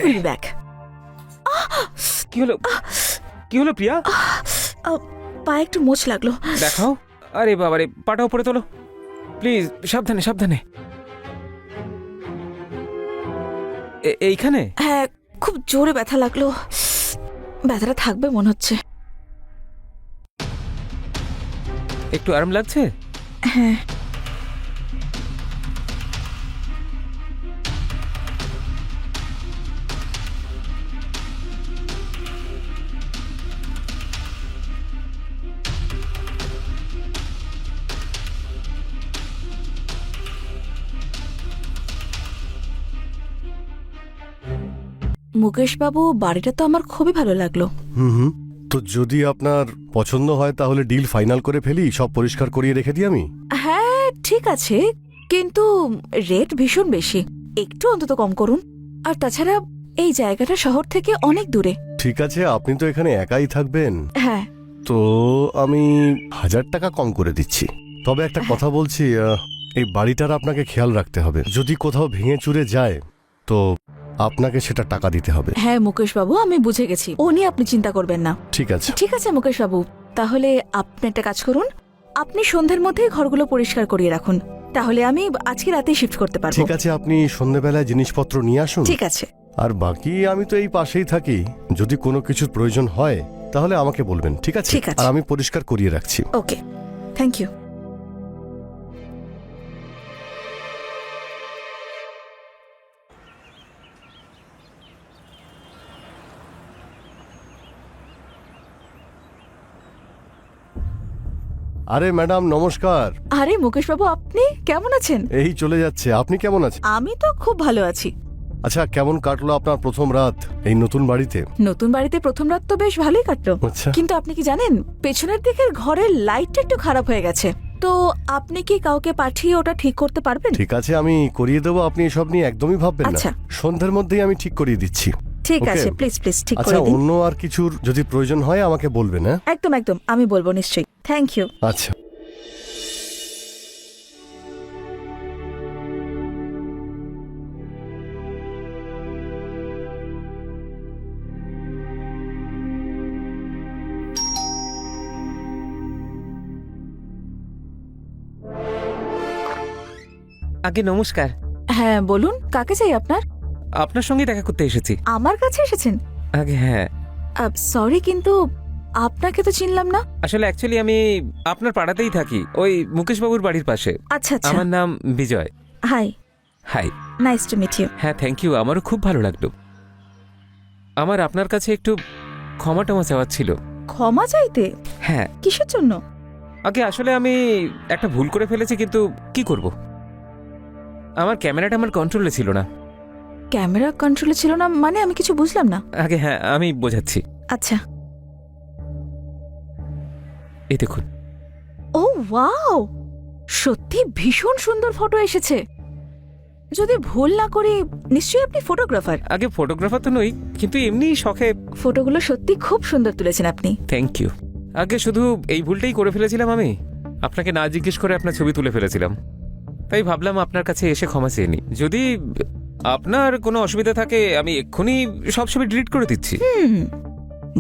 will be back. কি হলো কি হলো প্রিয়া? পায়ে একটু মোচ লাগলো। দেখাও। আরে বাবারে, পাটা উপরে তোলো প্লিজ, সাবধানে সাবধানে। এইখানে? হ্যাঁ, খুব জোরে ব্যথা লাগলো। ব্যথাটা থাকবে মনে হচ্ছে। একটু আরাম লাগছে? হ্যাঁ। মুকেশ বাবু, বাড়িটা তো আমার খুবই ভালো লাগলো। হুম, তো যদি আপনার পছন্দ হয় তাহলে ডিল ফাইনাল করে ফেলি, সব পরিষ্কার করিয়ে রেখে দিই আমি। হ্যাঁ ঠিক আছে, কিন্তু রেট ভীষণ বেশি, একটু অন্তত কম করুন। আর তাছাড়া এই জায়গাটা শহর থেকে অনেক দূরে। ঠিক আছে, আপনি তো এখানে একাই থাকবেন, হ্যাঁ। তো আমি 1000 টাকা কম করে দিচ্ছি। তবে একটা কথা বলছি, এই বাড়িটার আপনাকে খেয়াল রাখতে হবে। যদি কোথাও ভেঙে চুরে যায় তো আপনাকে সেটা টাকা দিতে হবে। হ্যাঁ মুকেশ বাবু, আমি বুঝে গেছি, ও নিয়ে আপনি চিন্তা করবেন না। ঠিক আছে। ঠিক আছে মুকেশ বাবু, তাহলে আপনি একটা কাজ করুন, আপনি সন্ধ্যের মধ্যে ঘরগুলো পরিষ্কার করিয়ে রাখুন, তাহলে আমি আজকে রাতে শিফট করতে পারবো। ঠিক আছে, আপনি সন্ধ্যেবেলায় জিনিসপত্র নিয়ে আসুন। ঠিক আছে। আর বাকি আমি তো এই পাশেই থাকি, যদি কোনো কিছুর প্রয়োজন হয় তাহলে আমাকে বলবেন, ঠিক আছে? ঠিক আছে। আর আমি পরিষ্কার করিয়ে রাখছি। ওকে, থ্যাংক ইউ। আরে ম্যাডাম নমস্কার। আরে মুকেশ বাবু, আপনি কেমন আছেন? এই চলে যাচ্ছে, আপনি কেমন আছেন? আমি তো খুব ভালো আছি। আচ্ছা, কেমন কাটলো আপনার প্রথম রাত এই নতুন বাড়িতে? নতুন বাড়িতে প্রথম রাত তো বেশ ভালোই কাটলো। আচ্ছা। কিন্তু আপনি কি জানেন, পেছনের দিকের ঘরের লাইটটা একটু খারাপ হয়ে গেছে, তো আপনি কি কাউকে পাঠিয়ে ওটা ঠিক করতে পারবেন? ঠিক আছে, আমি করিয়ে দেবো, আপনি এসব নিয়ে একদমই ভাববেন না। আচ্ছা। সন্ধ্যের মধ্যেই আমি ঠিক করিয়ে দিচ্ছি। ঠিক Okay. আছে, প্লিজ প্লিজ ঠিক আচ্ছা, করে দিন। অন্য আর কিছুর যদি প্রয়োজন হয় আমাকে বলবেন। হ্যাঁ, একদম একদম, আমি বলবো নিশ্চয়ই। Thank you. আচ্ছা। আগে নমস্কার। হ্যাঁ বলুন, কাকে চাই আপনার? আপনার সঙ্গে দেখা করতে এসেছি। আমার কাছে এসেছেন? আগে হ্যাঁ, সরি, কিন্তু আপনাকে তো চিনলাম না। আসলে অ্যাকচুয়ালি আমি আপনার পাড়াতেই থাকি, ওই মুকেশ বাবুর বাড়ির পাশে। আচ্ছা আচ্ছা। আমার নাম Bijoy. Hi. Hi. Nice to meet you. হ্যাঁ থ্যাংক ইউ, আমারও খুব ভালো লাগলো। আমার আপনার কাছে একটু ক্ষমা টমা চাওয়ার ছিল। ক্ষমা চাইতে? হ্যাঁ। কিসের জন্য? আগে আসলে আমি একটা ভুল করে ফেলেছি, কিন্তু কি করব, আমার ক্যামেরাটা আমার কন্ট্রোলে ছিল না। ক্যামেরা কন্ট্রোলে ছিল না মানে? আমি কিছু বুঝলাম না। আগে হ্যাঁ, আমি বোঝাচ্ছি। আচ্ছা। এই দেখুন। ও ওয়াও, সত্যি ভীষণ সুন্দর ফটো এসেছে। যদি ভুল না করি, নিশ্চয়ই আপনি ফটোগ্রাফার। আগে ফটোগ্রাফার তো নই, কিন্তু এমনি শখে। ফটোগুলো সত্যি খুব সুন্দর তুলেছেন আপনি। Thank you. আগে শুধু এই ভুলটাই করে ফেলেছিলাম, আমি আপনাকে না জিজ্ঞেস করে আপনার ছবি তুলে ফেলেছিলাম, তাই ভাবলাম আপনার কাছে এসে ক্ষমা চেয়ে নিই। যদি আপনার কোনো অসুবিধা থাকে আমি এক্ষুনি সব ছবি ডিলিট করে দিচ্ছি।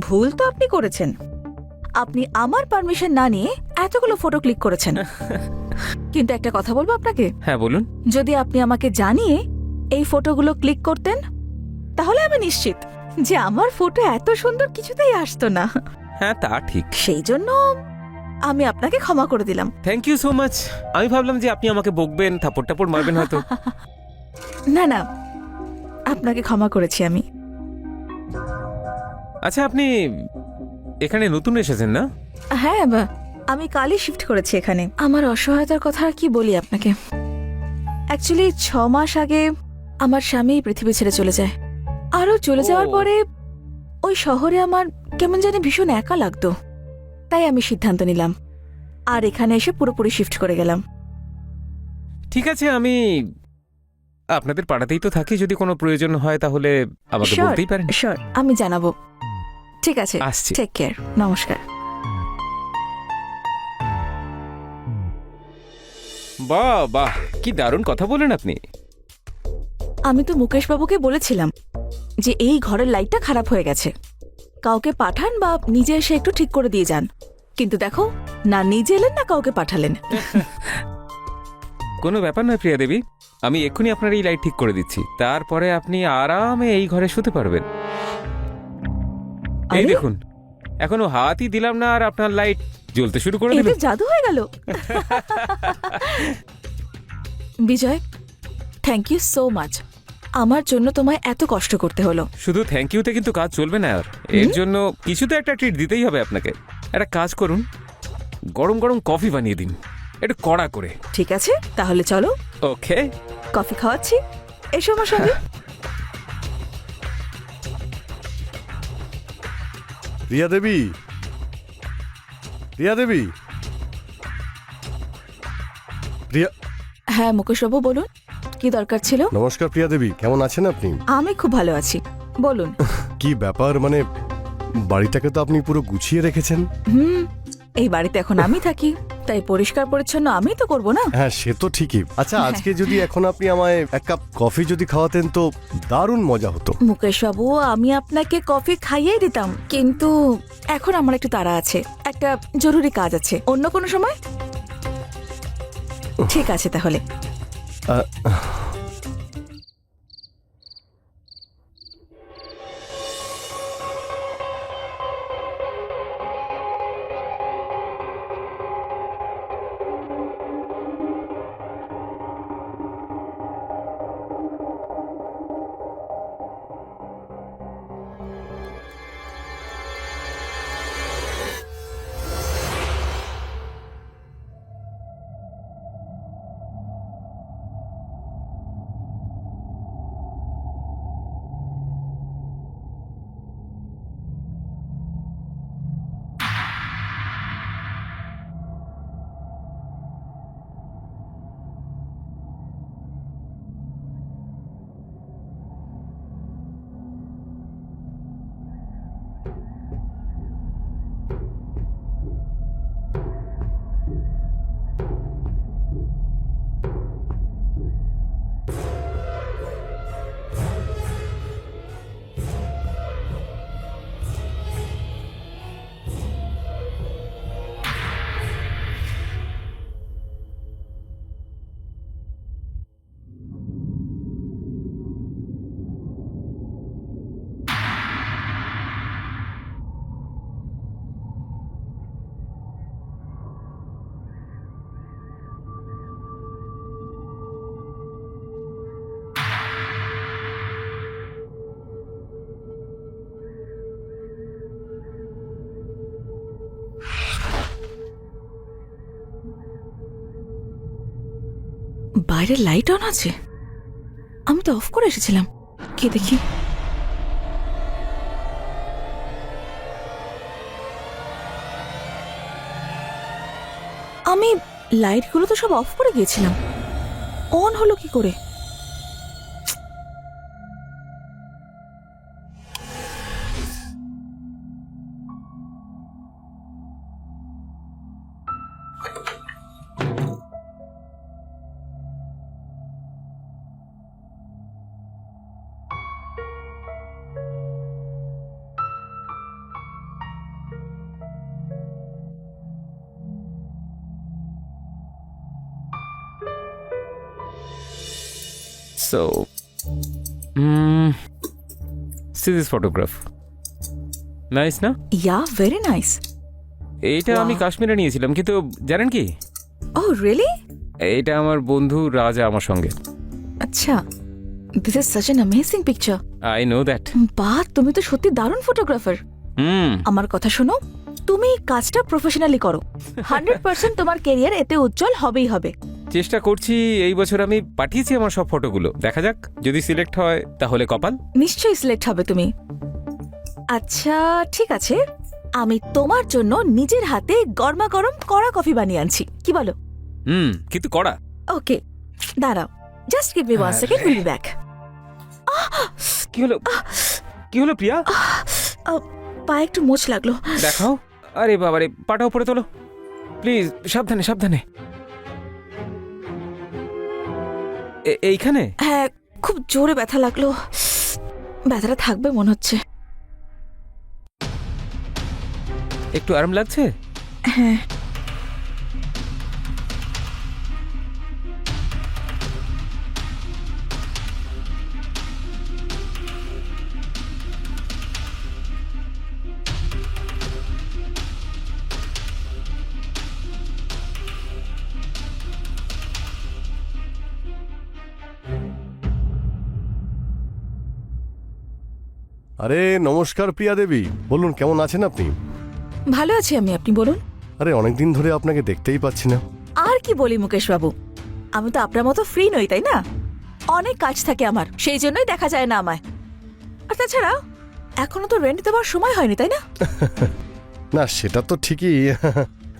ভুল তো আপনি করেছেন, আপনি আমার পারমিশন না নিয়ে এতগুলো ফটো ক্লিক করেছেন। কিন্তু একটা কথা বলবো আপনাকে। হ্যাঁ বলুন। যদি আপনি আমাকে জানিয়ে এই ফটোগুলো ক্লিক করতেন, তাহলে আমি নিশ্চিত যে আমার ফটো এত সুন্দর কিছুতেই আসতো না। হ্যাঁ তা ঠিক। সেই জন্য আমি আপনাকে ক্ষমা করে দিলাম। Thank you so much. আমি ভাবলাম যে আপনি আমাকে বকবেন, থাপড় টাপড় মারবেন হয়তো। না না, আপনাকে ক্ষমা করেছি আমি। আচ্ছা, আপনি এখানে নতুন এসেছেন না? হ্যাঁ, আমি কালই শিফট করেছি এখানে। আমার অসহায়তার কথা আর কি বলি আপনাকে। অ্যাকচুয়ালি 6 মাস আগে আমার স্বামী পৃথিবী ছেড়ে চলে যায়। আরও চলে যাওয়ার পরে ওই শহরে আমার কেমন জানি ভীষণ একা লাগতো, তাই আমি সিদ্ধান্ত নিলাম আর এখানে এসে পুরোপুরি শিফট করে গেলাম। ঠিক আছে, আমি আপনাদের পাড়াতেই তো থাকি, যদি কোনো প্রয়োজন হয় তাহলে আমাকে বলতেই পারেন। শিওর, আমি জানাবো। ঠিক আছে, আসছি। টেক কেয়ার, নমস্কার। বাহ বাহ, কি দারুণ কথা বলেন আপনি। আমি তো মুকেশ বাবুকে বলেছিলাম যে এই ঘরের লাইটটা খারাপ হয়ে গেছে, কাউকে পাঠান বা নিজে এসে একটু ঠিক করে দিয়ে যান। কিন্তু দেখো, না নিজে এলেন না কাউকে পাঠালেন। কোনো ব্যাপার নয় প্রিয়া দেবী, আমি এক্ষুনি আপনার এই লাইট ঠিক করে দিচ্ছি, তারপরে আপনি আরামে এই ঘরে শুতে পারবেন। এই আরে, দেখুন, এখনো হাতই দিলাম না আর আপনার লাইট জ্বলতে শুরু করে এতে দিল। জাদু হয়ে গেল। বিজয়, থ্যাংক ইউ সো মাচ। আমার জন্য তোমায় এত কষ্ট করতে হলো। শুধু থ্যাংক ইউতে কিন্তু কাজ চলবে না, আর এর জন্য কিছু তো একটা ট্রিট দিতেই হবে আপনাকে। একটা কাজ করুন, গরম গরম কফি বানিয়ে দিন, একটু কড়া করে। ঠিক আছে, তাহলে চলো, ওকে। কফি খাওয়াচ্ছি, এসো আমার সঙ্গে। রিয়া দেবী, রিয়া দেবী, প্রিয়া। হ্যাঁ মুকেশবাবু, বলুন কি দরকার ছিল। নমস্কার প্রিয়া দেবী, কেমন আছেন আপনি? আমি খুব ভালো আছি, বলুন। কি ব্যাপার, মানে বাড়িটাকে তো আপনি পুরো গুছিয়ে রেখেছেন। এই বাড়িতে এখন আমি থাকি, তাই পরিষ্কার পরিচ্ছন্ন আমি তো করব না। হ্যাঁ, সে তো ঠিকই। আচ্ছা, আজকে যদি এখন আপনি আমায় এক কাপ কফি যদি খাওয়াতেন তো দারুণ মজা হতো। মুকেশবাবু, আমি আপনাকে কফি খাইয়েই দিতাম, কিন্তু এখন আমার একটু তাড়া আছে, একটা জরুরি কাজ আছে। অন্য কোনো সময়? ঠিক আছে তাহলে। আহ, বাইরে লাইট অন আছে, আমি তো অফ করে এসেছিলাম। কে দেখি। আমি লাইটগুলো তো সব অফ করে গিয়েছিলাম, অন হলো কি করে? So, see this photograph. Nice না? ইয়া, ভেরি নাইস। এইটা আমি Wow. কাশ্মীরে নিয়েছিলাম, কিন্তু জানেন কি, ও রিয়েলি? এইটা আমার বন্ধু রাজা আমার সঙ্গে। আচ্ছা, this is such an amazing picture. I know that. বাহ, তুমি তো সত্যি দারুণ ফটোগ্রাফার। আমার কথা শোনো, তুমি কাজটা প্রফেশনালি করো, 100% তোমার ক্যারিয়ার এতে উজ্জ্বল হবেই হবে। চেষ্টা করছি। এই বছর আমি পাঠিয়েছি আমার সব ফটোগুলো, দেখা যাক, যদি সিলেক্ট হয় তাহলে কপাল। নিশ্চয়ই সিলেক্ট হবে তুমি। আচ্ছা ঠিক আছে, আমি তোমার জন্য নিজের হাতে গরমা গরম কড়া কফি বানিয়ে আনছি, কি বলো? কিন্তু কড়া। ওকে, দাঁড়াও, just give me 1 second, will be back. কি হলো, কি হলো প্রিয়া? পায়ে একটু মোচ লাগলো। দেখাও। আরে বাবারে, পাটা উপরে তোলো প্লিজ, সাবধানে সাবধানে। এইখানে? হ্যাঁ, খুব জোরে ব্যথা লাগলো। ব্যথাটা থাকবে মনে হচ্ছে। একটু আরাম লাগছে? হ্যাঁ। আরে নমস্কার প্রিয়া দেবী, বলুন কেমন আছেন আপনি? ভালো আছি আমি, আপনি বলুন। আরে অনেকদিন ধরে আপনাকে দেখতেই পাচ্ছি না। আর কি বলি মুকেশ বাবু, আমি তো আপনার মতো ফ্রি নই, তাই না? অনেক কাজ থাকে আমার, সেই জন্যই দেখা যায় না আমায়। আর তাছাড়া এখনো তো রেন্ট দেওয়ার সময় হয়নি, তাই না? না সেটা তো ঠিকই।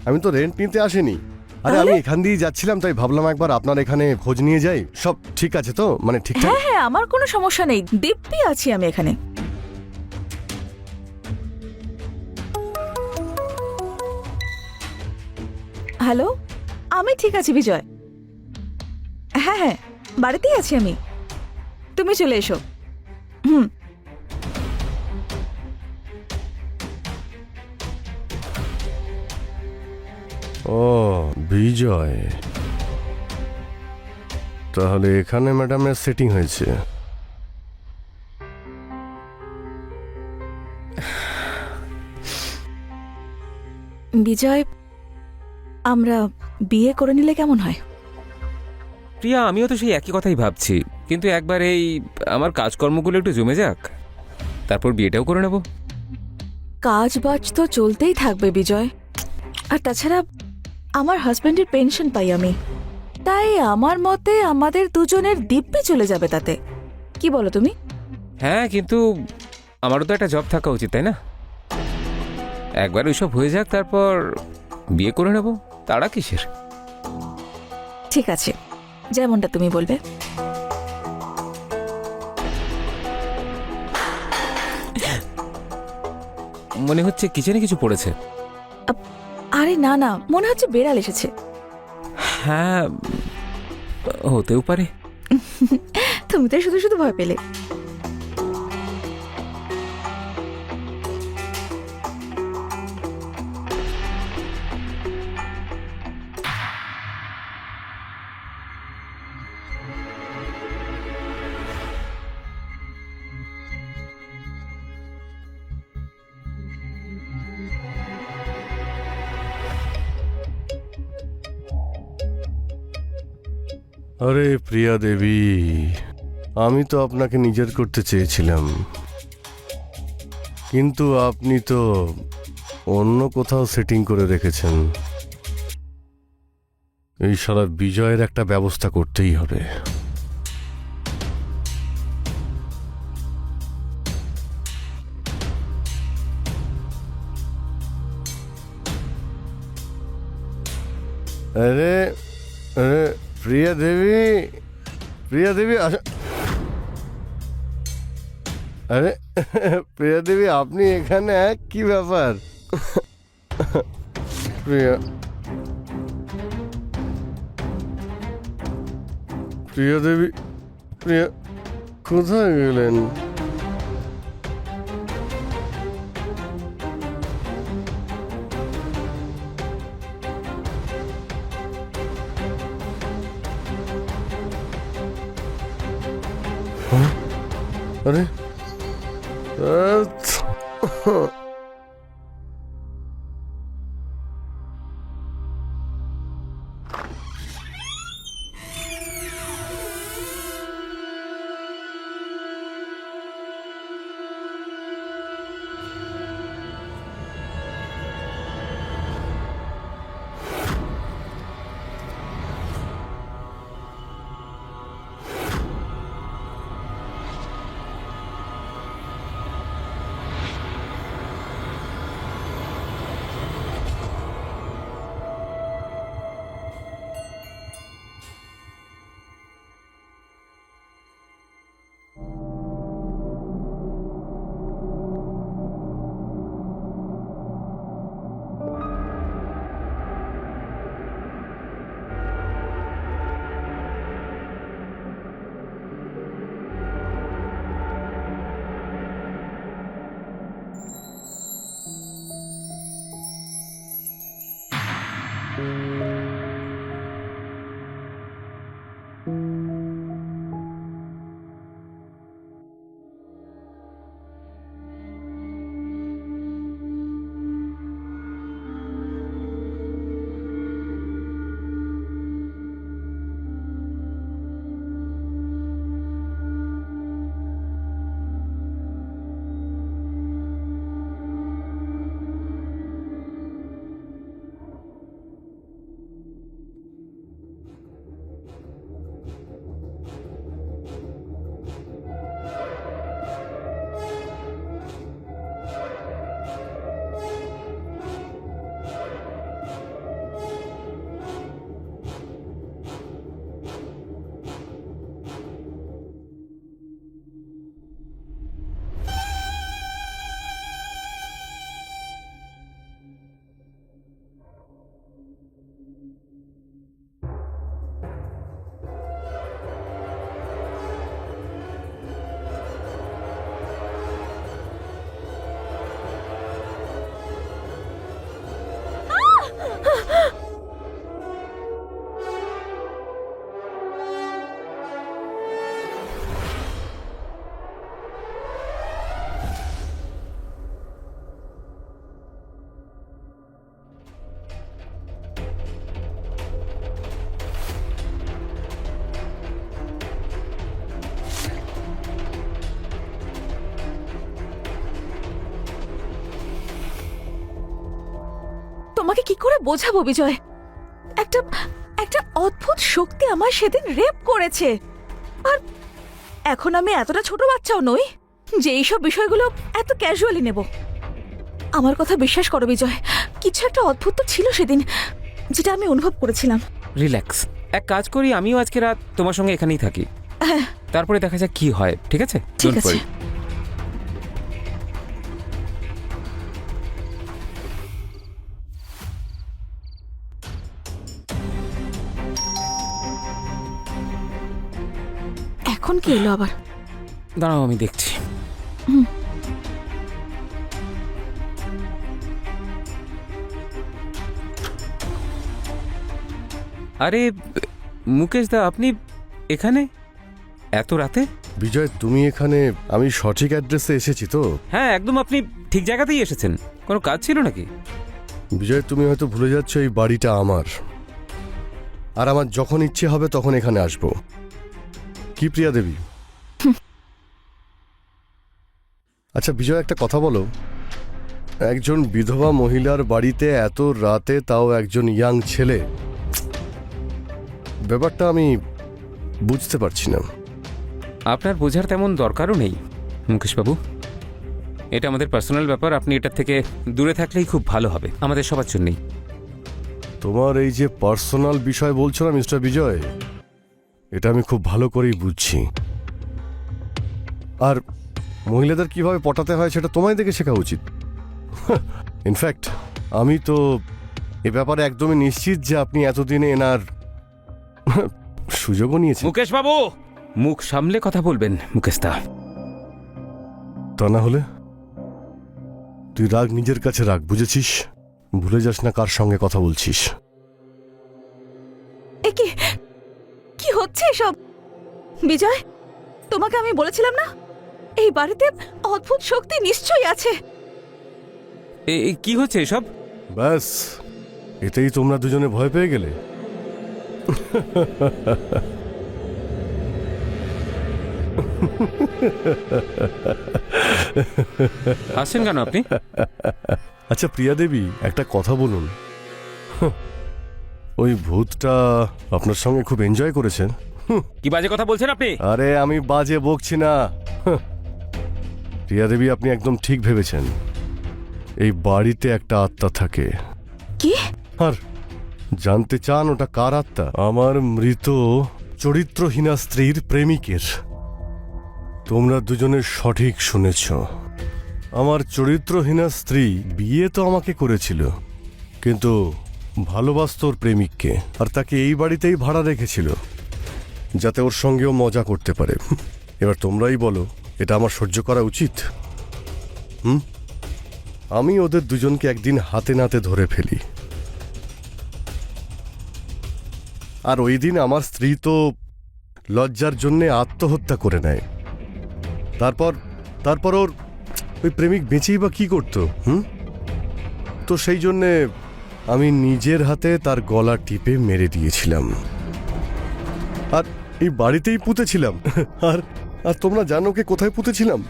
আমি তো রেন্ট নিতে আসিনি। আরে আমি তাহলে? এখান দিয়ে যাচ্ছিলাম, তাই ভাবলাম একবার আপনার এখানে খোঁজ নিয়ে যাই। সব ঠিক আছে তো, মানে ঠিকঠাক? হ্যাঁ হ্যাঁ, আমার কোনো সমস্যা নেই, দিব্যি আছি আমি এখানে। হ্যালো, আমি ঠিক আছি বিজয়। হ্যাঁ হ্যাঁ, বাড়িতেই আছি আমি, তুমি চলে এসো। হুম। ও বিজয়, তাহলে এখানে ম্যাডামের সেটিং হয়েছে। বিজয়, আমরা বিয়ে করে নিলে কেমন হয়? প্রিয়া, আমিও তো সেই একই কথাই ভাবছি, কিন্তু একবার এই আমার কাজকর্মগুলো একটু জমে যাক, তারপর বিয়েটাও করে নেব। কাজ বাজ তো চলতেই থাকবে বিজয়, আর তাছাড়া আমার হাজবেন্ডের পেনশন পাই আমি, তাই আমার মতে আমাদের দুজনের দিব্যি চলে যাবে তাতে। কি বলো তুমি? হ্যাঁ, কিন্তু আমারও তো একটা জব থাকা উচিত, তাই না? একবার ওইসব হয়ে যাক, তারপর বিয়ে করে নেব, তাড়া কিসের? ঠিক আছে, যেমনটা তুমি বলবে। মনে হচ্ছে কিচেনে কিছু পড়েছে। আরে না না, মনে হচ্ছে বেড়াল এসেছে। হ্যাঁ, হতেও পারে। তুমি তো শুধু শুধু ভয় পেলে। আরে প্রিয়া দেবী, আমি তো আপনাকে নিজের করতে চেয়েছিলাম, কিন্তু আপনি তো অন্য কোথাও সেটিং করে রেখেছেন। এই সারা বিজয়ের একটা ব্যবস্থা করতেই হবে। আরে আরে প্রিয়া দেবী, প্রিয়া দেবী আরে প্রিয়া দেবী, আপনি এখানে কি ব্যাপার? প্রিয়া প্রিয়া দেবী, প্রিয়া কোথায় গেলেন? আরে তোমাকে কি করে বোঝাবো বিজয়? একটা একটা অদ্ভুত শক্তি আমার সেদিন রেপ করেছে। আর এখন আমি এতটা ছোট বাচ্চাও নই যে এইসব বিষয়গুলো এত ক্যাজুয়ালি নেব। আমার কথা বিশ্বাস করো বিজয়, কিছু একটা অদ্ভুত তো ছিল সেদিন, যেটা আমি অনুভব করেছিলাম। রিল্যাক্স, এক কাজ করি, আমিও আজকে রাত তোমার সঙ্গে এখানেই থাকি, হ্যাঁ তারপরে দেখা যাক কি হয়। ঠিক আছে? ঠিক Don't আছে। worry. এখন কি এলো আবার? দাঁড়াও, আমি দেখছি। আরে মুকেশ দা, আপনি এখানে এত রাতে? বিজয়, তুমি এখানে? আমি সঠিক অ্যাড্রেসে এসেছি তো? হ্যাঁ একদম, আপনি ঠিক জায়গাতেই এসেছেন। কোনো কাজ ছিল নাকি? বিজয়, তুমি হয়তো ভুলে যাচ্ছ এই বাড়িটা আমার, আর আমার যখন ইচ্ছে হবে তখন এখানে আসব। কি প্রিয়া দেবী? আচ্ছা বিজয়, একটা কথা বলো, একজন বিধবা মহিলার বাড়িতে এত রাতে, তাও একজন ইয়াং ছেলে, ব্যাপারটা আমি বুঝতে পারছি না। আপনার বোঝার তেমন দরকারও নেই মুকেশবাবু, এটা আমাদের পার্সোনাল ব্যাপার। আপনি এটার থেকে দূরে থাকলেই খুব ভালো হবে আমাদের সবার জন্যই। তোমার এই যে পার্সোনাল বিষয় বলছো না মিস্টার বিজয়, এটা আমি খুব ভালো করেই বুঝছি। আর মহিলাদের কিভাবে পটাতে হয় সেটা তোমায় দেখে শেখা উচিত। ইনফ্যাক্ট আমি তো এ ব্যাপারে একদমই নিশ্চিত যে আপনি এতদিনে এনার সুযোগও নিয়েছেন। মুকেশবাবু, মুখ সামলে কথা বলবেন মুকেশদা। তা না হলে তুই রাগ নিজের কাছে রাখ, বুঝেছিস? ভুলে যাস না কার সঙ্গে কথা বলছিস। এ কি কি হচ্ছে এসব? বিজয়, তোমাকে আমি বলেছিলাম না এই বাড়িতে অদ্ভুত শক্তি নিশ্চয়ই আছে। কি হচ্ছে এসব? ব্যাস, এতেই তোমরা দুজনে ভয় পেয়ে গেলে? আসছেন কেন আপনি? আচ্ছা প্রিয়া দেবী, একটা কথা বলুন, ওই ভূতটা আপনার সঙ্গে খুব এনজয় করেছেন? কি বাজে কথা বলছেন আপনি? আরে আমি বাজে বকছি না। প্রিয়া দেবী, আপনি একদম ঠিক ভেবেছেন। এই বাড়িতে একটা আত্মা থাকে। কি? আর জানতে চান ওটা কার আত্মা? আমার মৃত চরিত্রহীনা স্ত্রীর প্রেমিকের। তোমরা দুজনে সঠিক শুনেছ। আমার চরিত্রহীনা স্ত্রী বিয়ে তো আমাকে করেছিল, কিন্তু ভালোবাসত ওর প্রেমিককে, আর তাকে এই বাড়িতেই ভাড়া রেখেছিল যাতে ওর সঙ্গেও মজা করতে পারে। এবার তোমরাই বলো, এটা আমার সহ্য করা উচিত? আমি ওদের দুজনকে একদিন হাতে নাতে ধরে ফেলি, আর ওই দিন আমার স্ত্রী তো লজ্জার জন্যে আত্মহত্যা করে নেয়। তারপর ওর ওই প্রেমিক বেঁচেই বা কি করতো? তো সেই জন্যে আমি নিজের হাতে তার গলা টিপে মেরে দিয়েছিলাম, আর এই বাড়িতেই পুঁতেছিলাম। আর আর তোমরা জানো কে কোথায় পুঁতেছিলাম?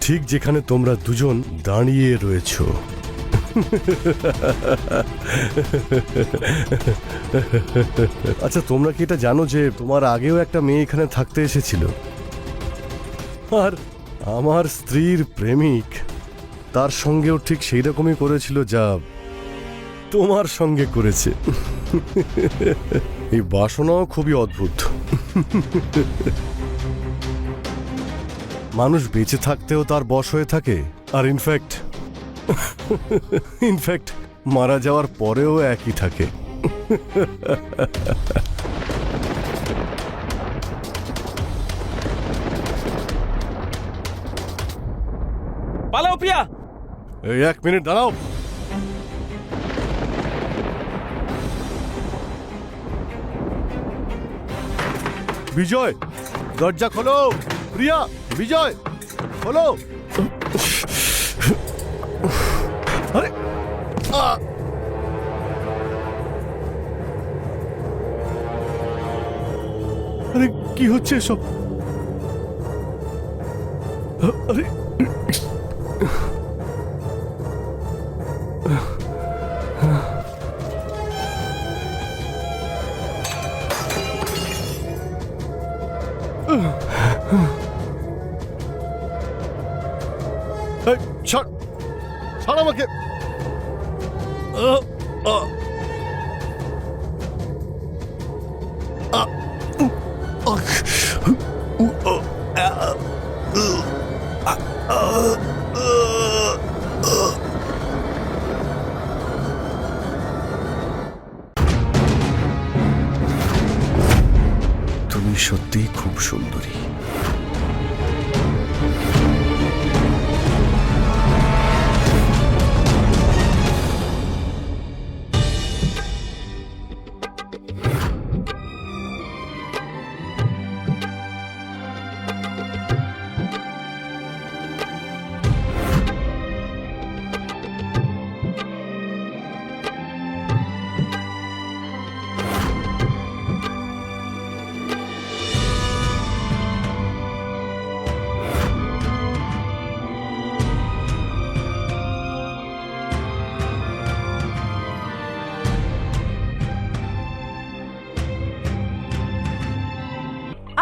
ঠিক যেখানে তোমরা দুজন দাঁড়িয়ে রয়েছো। আচ্ছা তোমরা কি এটা জানো যে তোমার আগেও একটা মেয়ে এখানে থাকতে এসেছিল, আর আমার স্ত্রীর প্রেমিক তার সঙ্গেও ঠিক সেই রকমই করেছিল যা তোমার সঙ্গে করেছে। এই বাসনাও খুবই অদ্ভুত। মানুষ বেঁচে থাকতেও তার বশ হয়ে থাকে, আর ইনফ্যাক্ট মারা যাওয়ার পরেও একই থাকে। পালাও প্রিয়া! এই 1 মিনিট দাঁড়াও। বিজয়, দরজা খোলো। প্রিয়া, বিজয়, খোলো। আরে আরে কি হচ্ছে এসব? আরে এই, ছাড় ছাড় আমাকে। আহ, আহ। আহ, উহ, আহ, উহ, আহ, আহ, উহ, আহ, আহ, আহ। তুমি সত্যিই খুব সুন্দরী।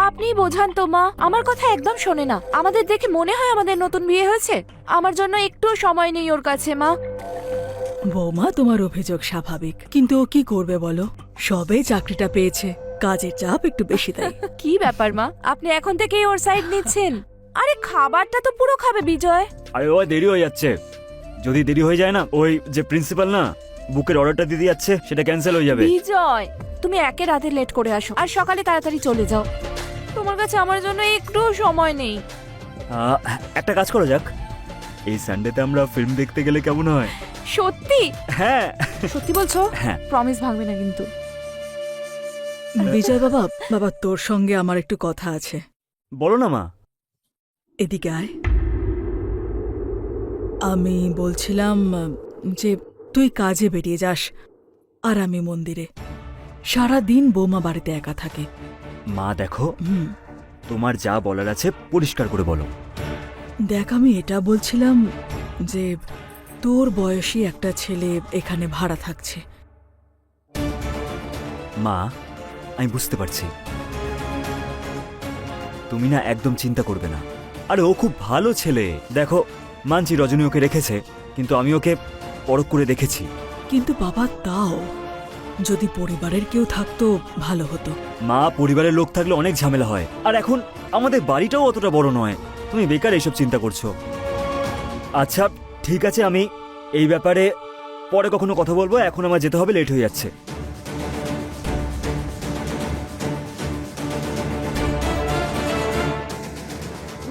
আপনি বোঝান তো মা, আমার কথা একদম শোনে না। আমাদের দেখে মনে হয় আমাদের নতুন বিয়ে হয়েছে। আমার জন্য একটু সময় নেই ওর কাছে মা। বৌমা, তোমার অভিযোগ স্বাভাবিক, কিন্তু ও কি করবে বলো? সবে চাকরিটা পেয়েছে, কাজের চাপ একটু বেশি তাই। কি ব্যাপার মা, আপনি এখন থেকেই ওর সাইড নিচ্ছেন? আরে খাবারটা তো পুরো খাবে বিজয়। আরে ও দেরি হয়ে যাচ্ছে। যদি দেরি হয়ে যায় না, ওই যে প্রিন্সিপাল না বুকের অর্ডারটা দিতে যাচ্ছে, সেটা ক্যান্সেল হয়ে যাবে। বিজয়, তুমি একে রাতে লেট করে আসো আর সকালে তাড়াতাড়ি চলে যাও। তোমার কাছে আমার জন্য একটু সময় নেই। একটা কাজ করা যাক, এই সানডেতে আমরা ফিল্ম দেখতে গেলে কেমন হয়? সত্যি? হ্যাঁ সত্যি বলছো? হ্যাঁ। প্রমিস ভাঙবে না কিন্তু। বিজয় বাবা, বাবা তোর সঙ্গে আমার একটু কথা আছে। বলো না মা। এদিকে আয়। আমি বলছিলাম যে তুই কাজে বেরিয়ে যাস আর আমি মন্দিরে। সারা দিন বৌমা বাড়িতে একা থাকে। মা দেখো, হুম, তোমার যা বলার আছে পরিষ্কার করে বলো। দেখ, আমি এটা বলছিলাম যে তোর বয়সী একটা ছেলে এখানে ভাড়া থাকছে। মা, আমি বুঝতে পারছি, তুমি না একদম চিন্তা করবে না। আরে ও খুব ভালো ছেলে। দেখো, মানছি রজনী ওকে রেখেছে, কিন্তু আমি ওকে পরখ করে দেখেছি। কিন্তু বাবা, তাও যদি পরিবারের কেউ থাকতো ভালো হতো। মা, পরিবারের লোক থাকলে অনেক ঝামেলা হয়, আর এখন আমাদের বাড়িটাও অতটা বড় নয়। তুমি বেকার এসব চিন্তা করছো। আচ্ছা ঠিক আছে, আমি এই ব্যাপারে পরে কখনো কথা বলবো। এখন আমার যেতে হবে, লেট হয়ে যাচ্ছে।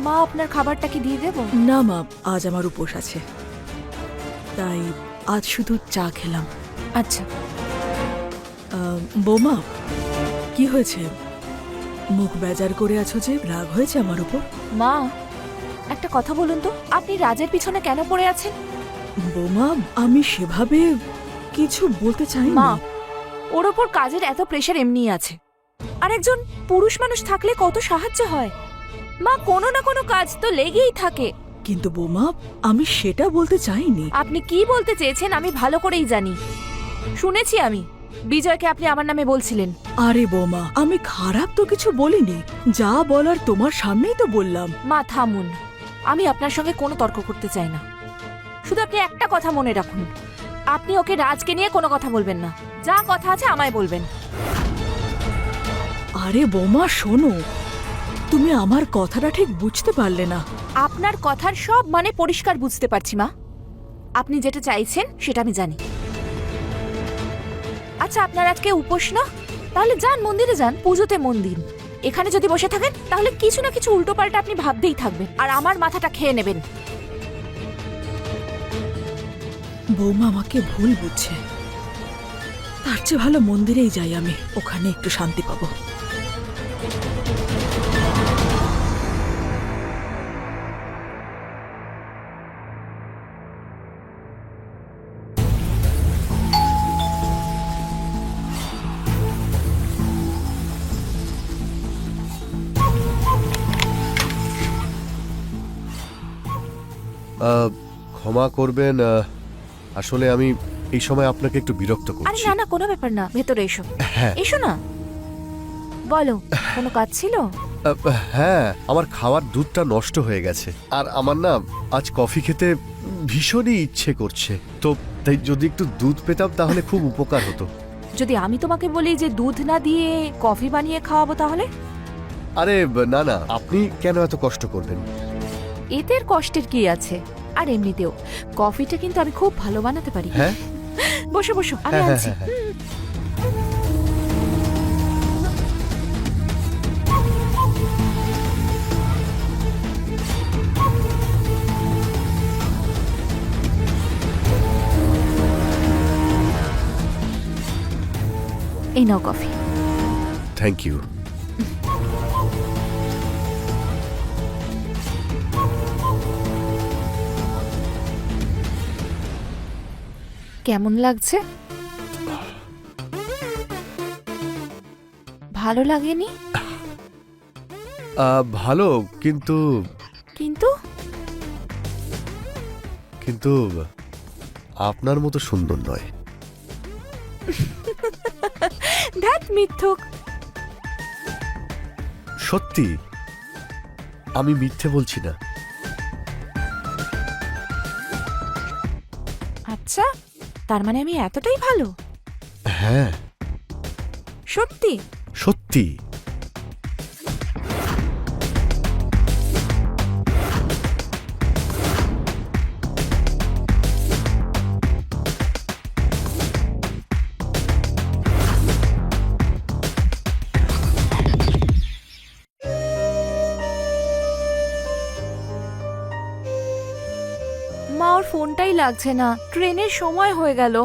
মা, আপনার খাবারটা কি দিয়ে দেবো? না মা, আজ আমার উপোস আছে, তাই আজ শুধু চা খেলাম। আচ্ছা। বৌমা, কি হয়েছে? মুখ বেজার করে আছো যে? রাগ হয়েছে আমার উপর? মা, একটা কথা বলুন তো, আপনি রাজের পিছনে কেন পড়ে আছেন? বৌমা, আমি সেভাবে কিছু বলতে চাই মা, না। ওর ওপর কাজের এত প্রেশার এমনিই আছে। আর একজন পুরুষ মানুষ থাকলে কত সাহায্য হয়। মা, কোনো না কোনো কাজ তো লেগেই থাকে। কিন্তু বৌমা, আমি সেটা বলতে চাইনি। আপনি কি বলতে চেয়েছেন আমি ভালো করেই জানি। শুনেছি আমি বিজয়কে আপনি আমার নামে বলছিলেন। আরে বৌমা, আমি খারাপ তো কিছু বলিনি, যা বলার তোমার সামনেই তো বললাম। মা থামুন, আমি আপনার সঙ্গে কোনো তর্ক করতে চাই না। শুধু আপনি একটা কথা মনে রাখুন, আপনি ওকে রাজকে নিয়ে কোনো কথা বলবেন না। যা কথা আছে আমায় বলবেন। আরে বৌমা শোনো, তুমি আমার কথাটা ঠিক বুঝতে পারলে না। আপনার কথার সব মানে পরিষ্কার বুঝতে পারছি মা। আপনি যেটা চাইছেন সেটা আমি জানি। আচ্ছা, আপনার আজকে উপোস না? তাহলে যান, মন্দিরে যান, পুজোতে মন দিন। এখানে যদি বসে থাকেন তাহলে কিছু না কিছু উল্টোপাল্টা আপনি ভাবতেই থাকবেন আর আমার মাথাটা খেয়ে নেবেন। বৌমা আমাকে ভুল বুঝছে। তার চেয়ে ভালো মন্দিরেই যাই আমি, ওখানে একটু শান্তি পাবো। ক্ষমা করবেন, আসলে আমি এই সময় আপনাকে একটু বিরক্ত আরে করছি। না না, কোনো ব্যাপার না, ভেতরে এসো। হ্যাঁ। এসো না। বলো, কোনো কাজ ছিল? হ্যাঁ, আমার খাওয়ার দুধটা নষ্ট হয়ে গেছে আর আমার না আজ কফি খেতে ভীষণই ইচ্ছে করছে, তো তাই যদি একটু দুধ পেতাম তাহলে খুব উপকার হতো। যদি আমি তোমাকে বলি যে দুধ না দিয়ে কফি বানিয়ে খাওয়াবো তাহলে? আরে না না, আপনি কেন এত কষ্ট করবেন? এতে আর কষ্টের কি আছে? আর এমনিতেও কফিটা কিন্তু আমি খুব ভালো বানাতে পারি। হ্যাঁ বসো বসো, আমি হ্যাঁ, আনছি। হ্যাঁ, হ্যাঁ। এই নাও কফি। Thank you. কেমন লাগছে? ভালো লাগেনি? ভালো, কিন্তু কিন্তু কিন্তু আপনার মতো সুন্দর নয়। ধ্যাত মিথ্যুক। সত্যি, আমি মিথ্যে বলছি না। আচ্ছা, তার মানে আমি এতটাই ভালো? হ্যাঁ সত্যি? সত্যি। মা, ওর ফোনটাই লাগছে না, ট্রেনের সময় হয়ে গেল।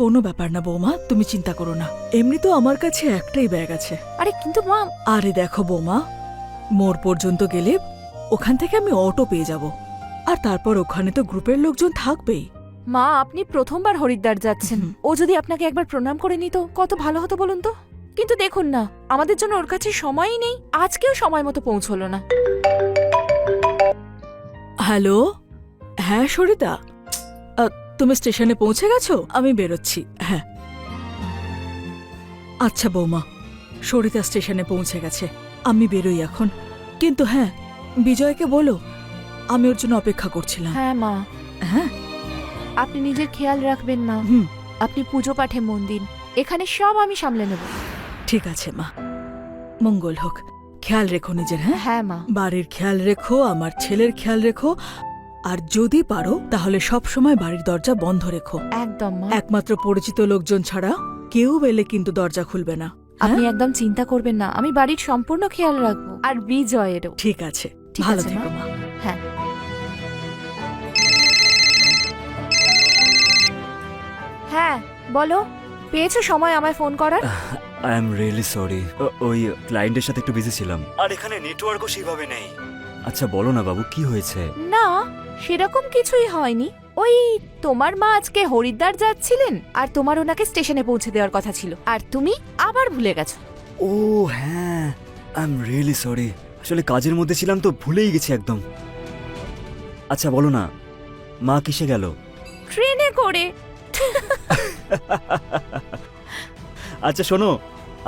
কোনো ব্যাপার না বৌমা, তুমি চিন্তা করো না। এমনি তো আমার কাছে একটাই ব্যাগ আছে। আরে কিন্তু মা। আরে দেখো বৌমা, মোড় পর্যন্ত গেলে ওখান থেকে আমি অটো পেয়ে যাব, আর তারপর ওখানে তো গ্রুপের লোকজন থাকবেই। মা, আপনি প্রথমবার হরিদ্বার যাচ্ছেন, ও যদি আপনাকে একবার প্রণাম করে নিত কত ভালো হতো বলুন তো। কিন্তু দেখুন না, আমাদের জন্য ওর কাছে সময়ই নেই, আজকেও সময় মতো পৌঁছলো না। হ্যালো, হ্যাঁ সরিতা, তুমি স্টেশনে পৌঁছে গেছো? আমি বেরোচ্ছি। হ্যাঁ আচ্ছা বৌমা, সরিতা স্টেশনে পৌঁছে গেছে, আমি বেরোই এখন। কিন্তু হ্যাঁ, বিজয়কে বলো আমি ওর জন্য অপেক্ষা করছিলাম। হ্যাঁ মা। হ্যাঁ আপনি নিজের খেয়াল রাখবেন না, হুম, আপনি পুজো পাঠে মন দিন, এখানে সব আমি সামলে নেব। ঠিক আছে মা, মঙ্গল হোক। খেয়াল রেখো নিজের। হ্যাঁ হ্যাঁ মা। বাড়ির খেয়াল রেখো, আমার ছেলের খেয়াল রেখো, আর যদি পারো তাহলে সব সময় বাড়ির দরজা বন্ধ রেখো। একদম মা। একমাত্র পরিচিত লোকজন ছাড়া কেউ এলে কিন্তু দরজা খুলবে না। আপনি হ্যাঁ? একদম চিন্তা করবেন না, আমি বাড়ির সম্পূর্ণ খেয়াল রাখবো, আর বিজয়েরও। ঠিক আছে, ঠিক ভালো আছে, থেকো মা। মা। হ্যাঁ। হ্যাঁ বলো, পেয়েছো সময় আমায় ফোন করার? আই এম রিয়েলি সরি, ওই ক্লায়েন্টের সাথে একটু বিজি ছিলাম, আর এখানে নেটওয়ার্কও সেভাবে নেই। আচ্ছা বলো না বাবু, কি হয়েছে? না, সেরকম কিছুই হয়নি। ওই তোমার মা আজকে হরিদ্বার যাচ্ছিলেন, আর তোমার ওনাকে স্টেশনে পৌঁছে দেওয়ার কথা ছিল, আর তুমি আবার ভুলে গেছো। ও হ্যাঁ, আই এম রিয়েলি সরি, আসলে কাজের মধ্যে ছিলাম তো ভুলেই গেছি একদম। আচ্ছা বলো না, মা কিসে গেল? ট্রেনে করে। আচ্ছা শোনো,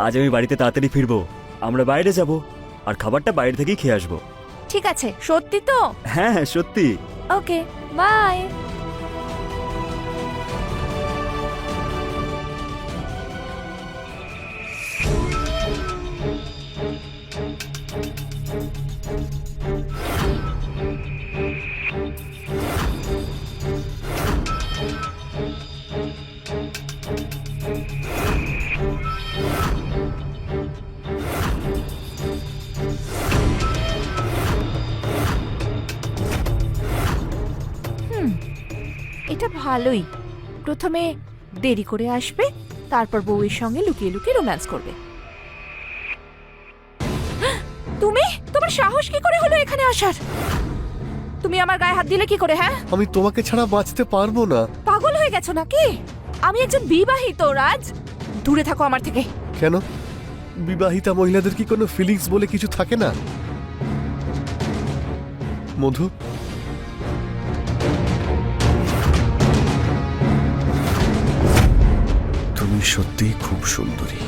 আজ আমি বাড়িতে তাড়াতাড়ি ফিরবো, আমরা বাইরে যাব, আর খাবারটা বাইরে থেকেই খেয়ে আসবো। ঠিক আছে, সত্যি তো? হ্যাঁ হ্যাঁ সত্যি। ওকে, বাই। এটা ভালোই, প্রথমে দেরি করে আসবে, তারপর বউয়ের সঙ্গে লুকিয়ে লুকিয়ে রোম্যান্স করবে। তুমি, তোমার সাহস কি করে হলো এখানে আসার? তুমি আমার গায়ে হাত দিলে কি করে? হ্যাঁ, আমি তোমাকে ছাড়া বাঁচতে পারবো না। পাগল হয়ে গেছো নাকি? আমি একজন বিবাহিত, রাজ, দূরে থাকো আমার থেকে। কেন, বিবাহিতা মহিলাদের কি কোনো ফিলিংস বলে কিছু থাকে না? মধু, তুমি সত্যিই খুব সুন্দরী।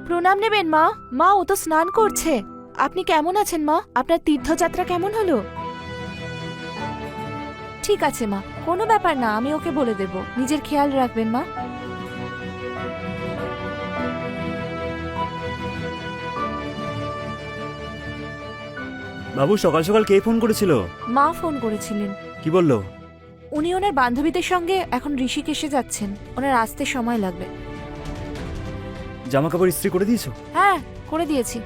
প্রণাম নেবেন মা। মা, ও তো স্নান করছে। আপনি কেমন আছেন মা? আপনার তীর্থযাত্রা কেমন হলো? ঠিক আছে মা, কোনো ব্যাপার না, আমি ওকে বলে দেব। নিজের খেয়াল রাখবেন মা। বাবু, সকাল সকাল কে ফোন করেছিল? মা ফোন করেছিলেন। কি বললো? উনি ওনার বান্ধবীদের সঙ্গে এখন ঋষিকেশে যাচ্ছেন, ওনার আসতে সময় লাগবে। জামা কাপড় ইস্ত্রি করে দিয়েছো? হ্যাঁ, করে দিয়েছি।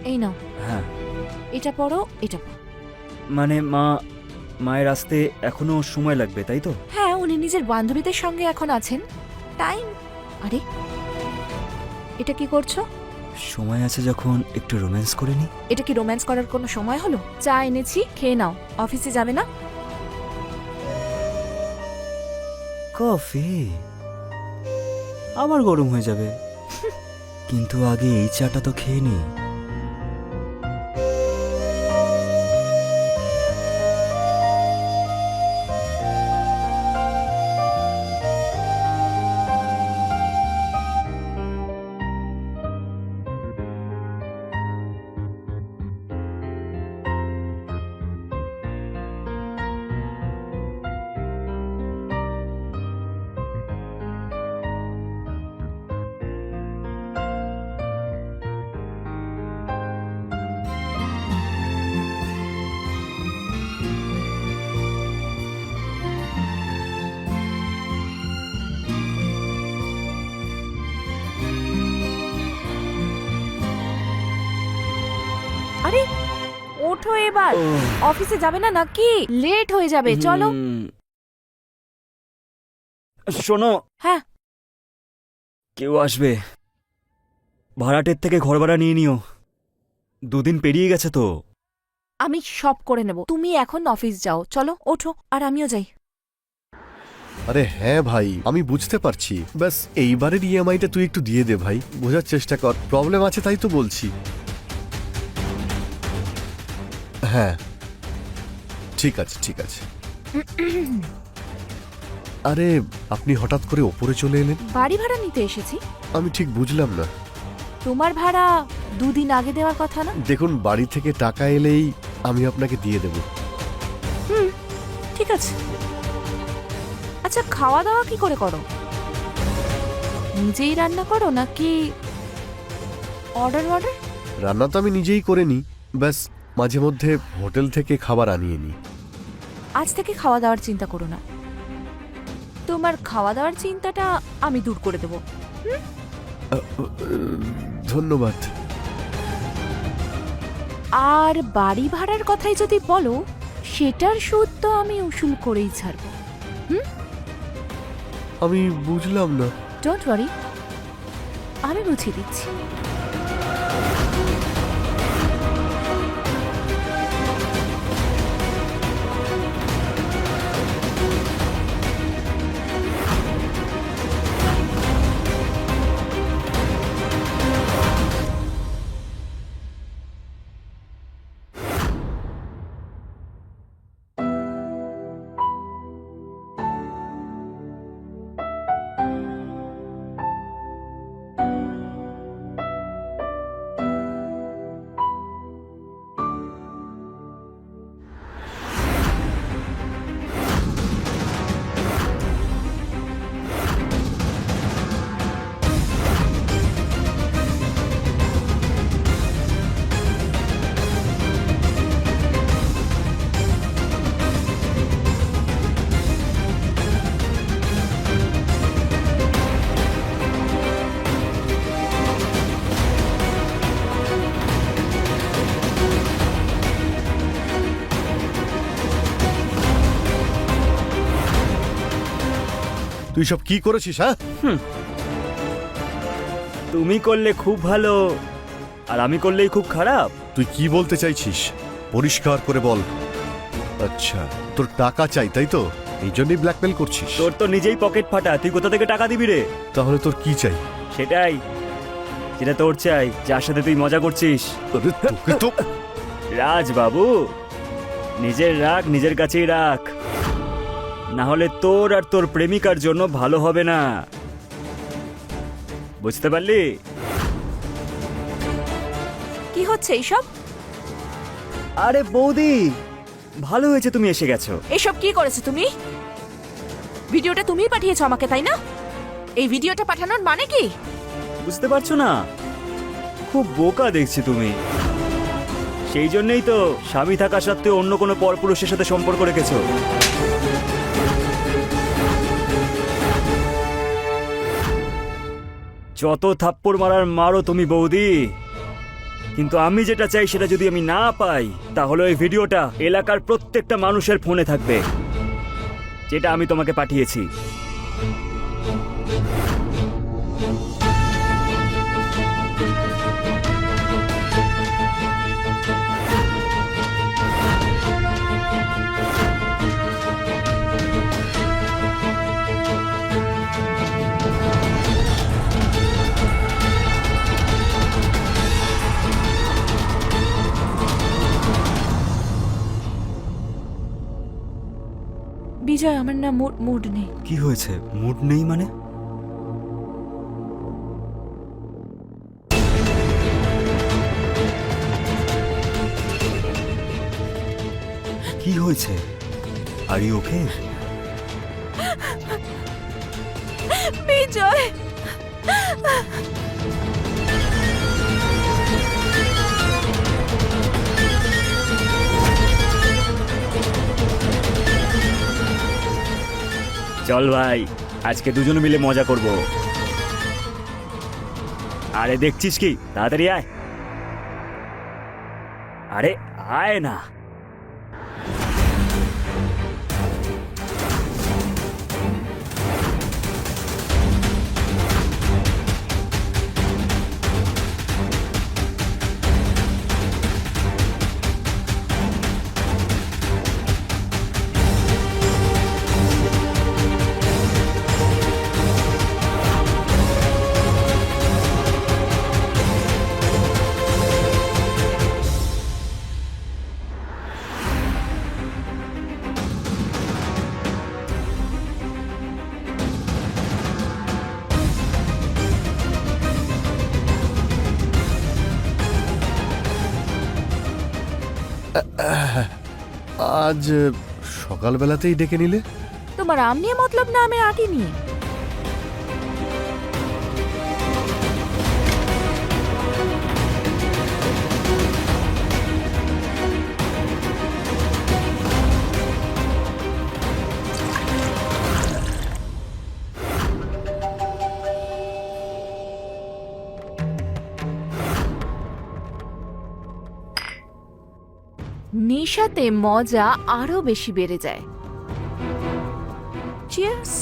এই নাও, হ্যাঁ। এটা পরো, এটা পরো। মানে মায়ের আসতে এখনো সময় লাগবে, তাই তো? হ্যাঁ, উনি নিজের বান্ধবীদের সঙ্গে এখন আছেন। টাইম। আরে, এটা কি করছো? সময় আছে যখন একটু রোম্যান্স করে নি। এটা কি রোম্যান্স করার কোনো সময় হলো? চা এনেছি, খেয়ে নাও। অফিসে যাবে না? কফি আবার গরম হয়ে যাবে। কিন্তু আগে এই চাটা তো খেয়ে নি। আরে, ওঠো এবার। ওহ। অফিসে যাবে না নাকি? লেট হয়ে যাবে, চলো। শোনো, হ্যাঁ। কেউ আসবে। ভাড়াটের থেকে ঘর ভাড়া নিয়ে নিও। 2 দিন পেরিয়ে গেছে তো। আমি সব করে নেব, তুমি এখন অফিস যাও। চলো, ওঠো, আর আমিও যাই। আরে হ্যাঁ ভাই, আমি বুঝতে পারছি। ব্যাস এইবারের ইএমআইটা তুই একটু দিয়ে দে ভাই, বোঝার চেষ্টা কর। প্রবলেম আছে তাই তো বলছি। হ্যাঁ, ঠিক আছে ঠিক আছে। আরে আপনি হঠাৎ করে ওপরে চলে এলেন? বাড়ি ভাড়া নিতে এসেছি। আমি ঠিক বুঝলাম না। তোমার ভাড়া 2 দিন আগে দেওয়ার কথা না? দেখুন, বাড়ি থেকে টাকা এলেই আমি আপনাকে দিয়ে দেব। ঠিক আছে। আচ্ছা, খাওয়া দাওয়া কি করে করো? নিজেই রান্না করো নাকি অর্ডার? রান্না তো আমি নিজেই করে নিই, ব্যাস মাঝে মধ্যে হোটেল থেকে খাবার আনিয়ে নিই। আজ থেকে খাওয়া দাওয়ার চিন্তা করো না। তোমার খাওয়া দাওয়ার চিন্তাটা আমি দূর করে দেব। ধন্যবাদ। আর বাড়ি ভাড়ার কথাই যদি বলো, সেটার সুদ তো আমি উসুল করেই ছাড়ব। আমি বুঝলাম না। ডোন্ট ওয়ারি, আমি বুঝিয়ে দিচ্ছি। তুই সব কি করেছিস? হ্যাঁ, তুমি করলে খুব ভালো, আর আমি করলেই খুব খারাপ। তুই কি বলতে চাইছিস? পরিষ্কার করে বল। আচ্ছা, তোর টাকা চাই তাই তো? এই জন্যই ব্ল্যাকমেল করছিস? তোর তো নিজেই পকেট ফাটা, তুই কোথা থেকে টাকা দিবি রে? তাহলে তোর কি চাই? সেটাই, যেটা তোর চাই, যার সাথে তুই মজা করছিস। আরে তোকে তো রাজ বাবু, নিজের রাগ নিজের কাছেই রাখ, না হলে তোর আর তোর প্রেমিকার জন্য ভালো হবে না। বুঝতে পারলি? কি হচ্ছে এইসব? আরে বৌদি, ভালো হয়েছে তুমি এসে গেছো। এসব কি করেছো তুমি? ভিডিওটা তুমিই পাঠিয়েছো আমাকে, তাই না? এই ভিডিওটা পাঠানোর মানে কি? বুঝতে পারছো না? খুব বোকা দেখছি তুমি। সেই জন্যই তো স্বামী থাকা সত্ত্বেও অন্য কোনো পরপুরুষের সাথে সম্পর্ক রেখেছো। যত থাপ্পড় মারার মারো তুমি বৌদি, কিন্তু আমি যেটা চাই সেটা যদি আমি না পাই, তাহলে ওই ভিডিওটা এলাকার প্রত্যেকটা মানুষের ফোনে থাকবে, যেটা আমি তোমাকে পাঠিয়েছি। বিজয়, আমার না মুড নেই। কি হয়েছে? মুড নেই মানে? কি হয়েছে? Are you okay? বিজয়, চল ভাই, আজকে দুজনে মিলে মজা করব। আরে দেখছিস কি? তাড়াতাড়ি আয়। আরে আয় না। আজ সকালবেলাতেই ডেকে নিলে? তোমার আম নিয়ে মতলব না আমের আটি নিয়ে? নেশাতে মজা আরো বেশি বেড়ে যায়। চিয়ার্স।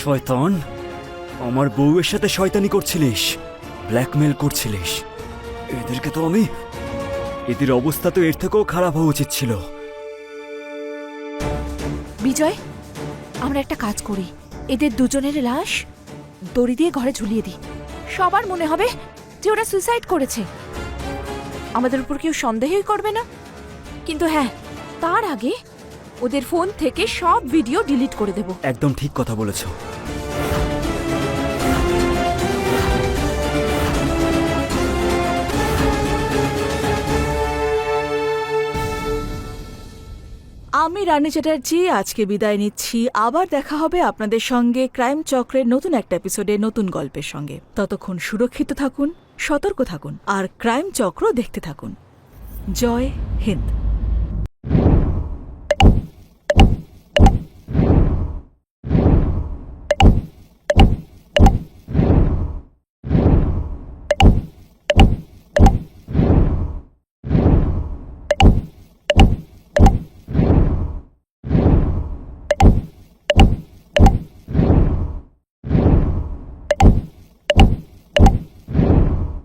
শয়তান, আমার বউয়ের সাথে শয়তানি করছিলিস, ব্ল্যাকমেল করছিলিস। এদেরকে তো আমি, এদের অবস্থা তো এর থেকেও খারাপ হওয়া উচিত ছিল। বিজয়, আমরা একটা কাজ করি, এদের দুজনের লাশ দড়ি দিয়ে ঘরে ঝুলিয়ে দিই। সবার মনে হবে যে ওরা সুইসাইড করেছে, আমাদের উপর কেউ সন্দেহই করবে না। কিন্তু হ্যাঁ, তার আগে ওদের ফোন থেকে সব ভিডিও ডিলিট করে দেব। একদম ঠিক কথা বলেছো। আমি রানী চ্যাটার্জি আজকে বিদায় নিচ্ছি। আবার দেখা হবে আপনাদের সঙ্গে ক্রাইম চক্রের নতুন একটা এপিসোডে নতুন গল্পের সঙ্গে। ততক্ষণ সুরক্ষিত থাকুন, সতর্ক থাকুন আর ক্রাইম চক্র দেখতে থাকুন। জয় হিন্দ।